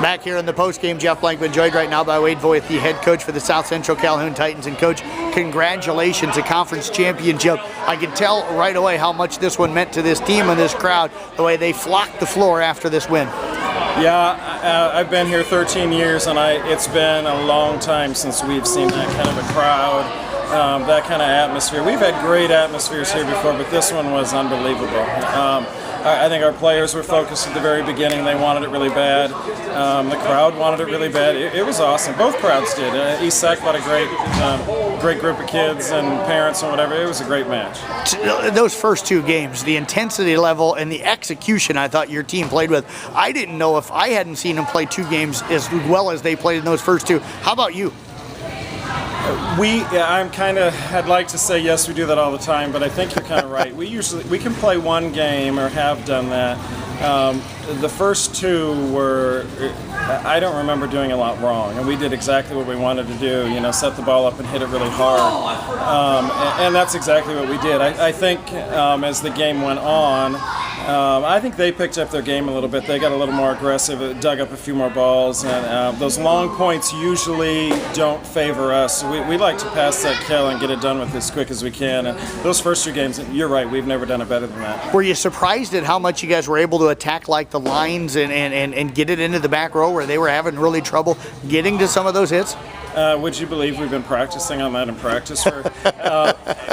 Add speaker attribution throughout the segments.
Speaker 1: Back here in the post-game, Jeff Blankman, joined right now by Wade Voith, the head coach for the South Central Calhoun Titans. And Coach, congratulations, a conference championship. I could tell right away how much this one meant to this team and this crowd, the way they flocked the floor after this win.
Speaker 2: Yeah, I've been here 13 years, and it's been a long time since we've seen that kind of a crowd, that kind of atmosphere. We've had great atmospheres here before, but this one was unbelievable. I think our players were focused at the very beginning. They wanted it really bad. The crowd wanted it really bad. It was awesome. Both crowds did. East Sac got a great group of kids and parents and whatever. It was a great match.
Speaker 1: Those first two games, the intensity level and the execution I thought your team played with, I didn't know if I hadn't seen them play two games as well as they played in those first two. How about you?
Speaker 2: I'd like to say yes, we do that all the time, but I think you're kind of right. We can play one game or have done that. The first two were, I don't remember doing a lot wrong, and we did exactly what we wanted to do, set the ball up and hit it really hard. And that's exactly what we did. I think as the game went on, I think they picked up their game a little bit. They got a little more aggressive, dug up a few more balls, and those long points usually don't favor us. We like to pass that kill and get it done with as quick as we can. And those first two games, you're right, we've never done it better than that.
Speaker 1: Were you surprised at how much you guys were able to attack like the lines and get it into the back row where they were having really trouble getting to some of those hits?
Speaker 2: Would you believe we've been practicing on that in practice?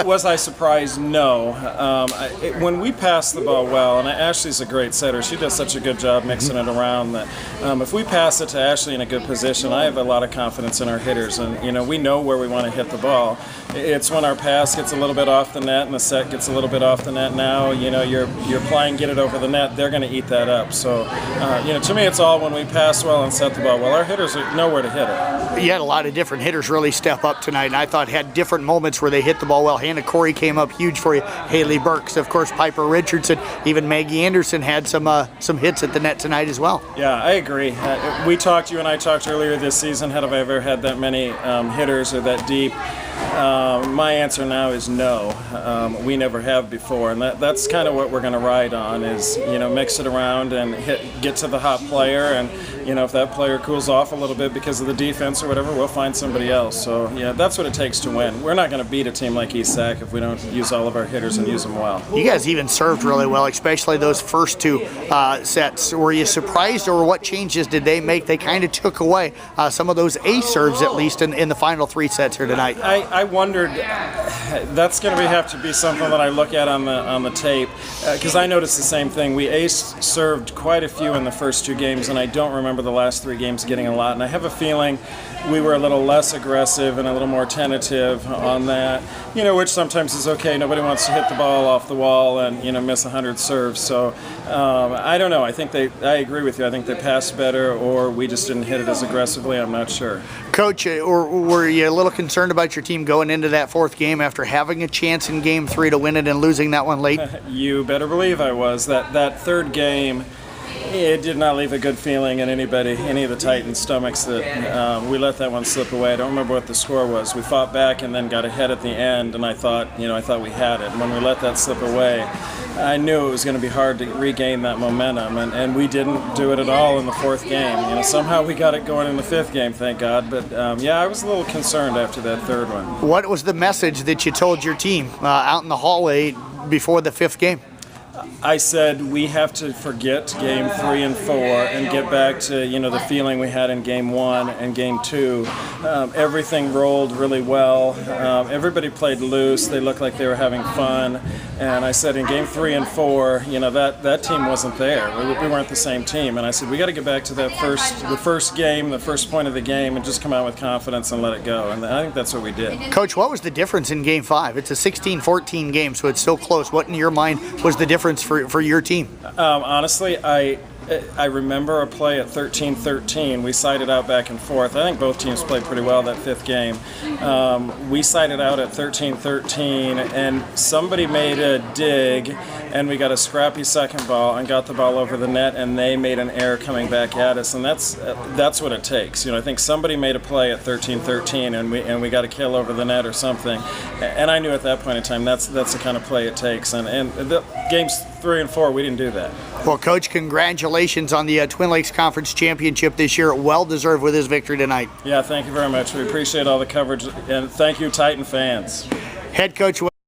Speaker 2: Was I surprised? No. When we pass the ball well, and Ashley's a great setter, she does such a good job mixing it around that if we pass it to Ashley in a good position, I have a lot of confidence in our hitters, and we know where we want to hit the ball. It's when our pass gets a little bit off the net and the set gets a little bit off the net. Now you're playing, get it over the net, they're going to eat that up. So to me, it's all when we pass well and set the ball well. Our hitters know where to hit it.
Speaker 1: You had a lot of different hitters really step up tonight, and I thought had different moments where they hit the ball well. Hannah Corey came up huge for you. Haley Burks, of course, Piper Richardson, even Maggie Anderson had some hits at the net tonight as well.
Speaker 2: Yeah, I agree. You and I talked earlier this season, have I ever had that many hitters or that deep? My answer now is no. We never have before, and that's kind of what we're going to ride on is, mix it around and get to the hot player, and if that player cools off a little bit because of the defense or whatever, we'll find somebody else. So that's what it takes to win. We're not going to beat a team like East Sac if we don't use all of our hitters and use them well.
Speaker 1: You guys even served really well, especially those first two sets. Were you surprised, or what changes did they make? They kind of took away some of those ace serves, at least in the final three sets here tonight.
Speaker 2: I wondered, that's going to have to be something that I look at on the tape, because I noticed the same thing. We ace served quite a few in the first two games, and I don't remember the last three games getting a lot, and I have a feeling we were a little less aggressive and a little more tentative on that, which sometimes is okay. Nobody wants to hit the ball off the wall and, miss 100 serves. So I don't know. I agree with you. I think they passed better, or we just didn't hit it as aggressively. I'm not sure.
Speaker 1: Coach, were you a little concerned about your team going into that fourth game after having a chance in game three to win it and losing that one late?
Speaker 2: You better believe I was. That third game, it did not leave a good feeling in any of the Titans' stomachs that we let that one slip away. I don't remember what the score was. We fought back and then got ahead at the end, and I thought we had it. And when we let that slip away, I knew it was going to be hard to regain that momentum, and we didn't do it at all in the fourth game. Somehow we got it going in the fifth game, thank God. But I was a little concerned after that third one.
Speaker 1: What was the message that you told your team out in the hallway before the fifth game?
Speaker 2: I said we have to forget game 3 and 4 and get back to the feeling we had in game 1 and game 2. Everything rolled really well. Everybody played loose. They looked like they were having fun. And I said in game 3 and 4, that team wasn't there. We weren't the same team. And I said we got to get back to the first game, the first point of the game, and just come out with confidence and let it go. And I think that's what we did.
Speaker 1: Coach, what was the difference in game 5? It's a 16-14 game, so it's so close. What in your mind was the difference for your team?
Speaker 2: Honestly, I remember a play at 13-13. We sided out back and forth. I think both teams played pretty well that fifth game. We sided out at 13-13, and somebody made a dig, and we got a scrappy second ball and got the ball over the net, and they made an error coming back at us, and that's what it takes. I think somebody made a play at 13-13, and we got a kill over the net or something, and I knew at that point in time that's the kind of play it takes, and games 3 and 4, we didn't do that.
Speaker 1: Well, Coach, congratulations on the Twin Lakes Conference Championship this year. Well deserved with his victory tonight.
Speaker 2: Yeah, thank you very much. We appreciate all the coverage, and thank you, Titan fans.
Speaker 1: Head coach